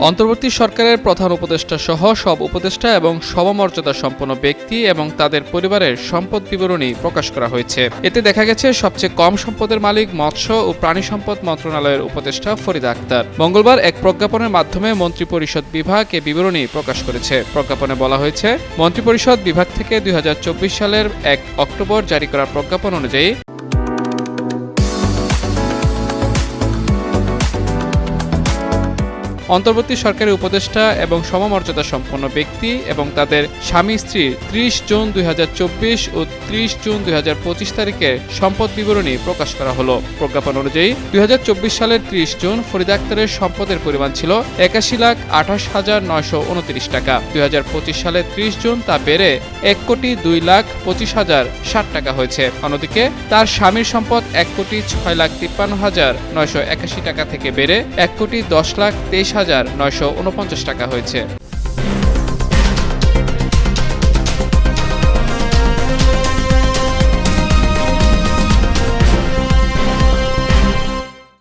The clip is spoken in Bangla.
অন্তর্বর্তী সরকারের প্রধান উপদেষ্টা সহ সব উপদেষ্টা এবং সমমর্যাদা সম্পন্ন ব্যক্তি এবং তাদের পরিবারের সম্পদ বিবরণী প্রকাশ করা হয়েছে। এতে দেখা গেছে সবচেয়ে কম সম্পদের মালিক মৎস্য ও প্রাণী সম্পদ মন্ত্রণালয়ের উপদেষ্টা ফরিদা আক্তার। মঙ্গলবার এক প্রজ্ঞাপনের মাধ্যমে মন্ত্রিপরিষদ বিভাগ এ বিবরণী প্রকাশ করেছে। প্রজ্ঞাপনে বলা হয়েছে, মন্ত্রিপরিষদ বিভাগ থেকে ২০২৪ সালের ১ অক্টোবর জারি করা প্রজ্ঞাপন অনুযায়ী অন্তর্বর্তী সরকারের উপদেষ্টা এবং সমমর্যাদা সম্পন্ন ব্যক্তি এবং তাদের স্বামী স্ত্রী ৩০ জুন ২০২৪ ও ৩০ জুন ২০২৫ তারিখে সম্পদ বিবরণী প্রকাশ করা হলো। প্রজ্ঞাপন অনুযায়ী ২০২৪ সালের ৩০ জুন ফরিদা আক্তারের সম্পদের পরিমাণ ছিল ৮১,২৮,৯২৯ টাকা। ২০২৫ সালের ৩০ জুন তা বেড়ে ১,২,২৫,০৬০ টাকা হয়েছে। অন্যদিকে তার স্বামীর সম্পদ ১,৬,৫৩,৯৮১ টাকা থেকে বেড়ে ১,১০,২৩,৯৪৯ টাকা হয়েছে।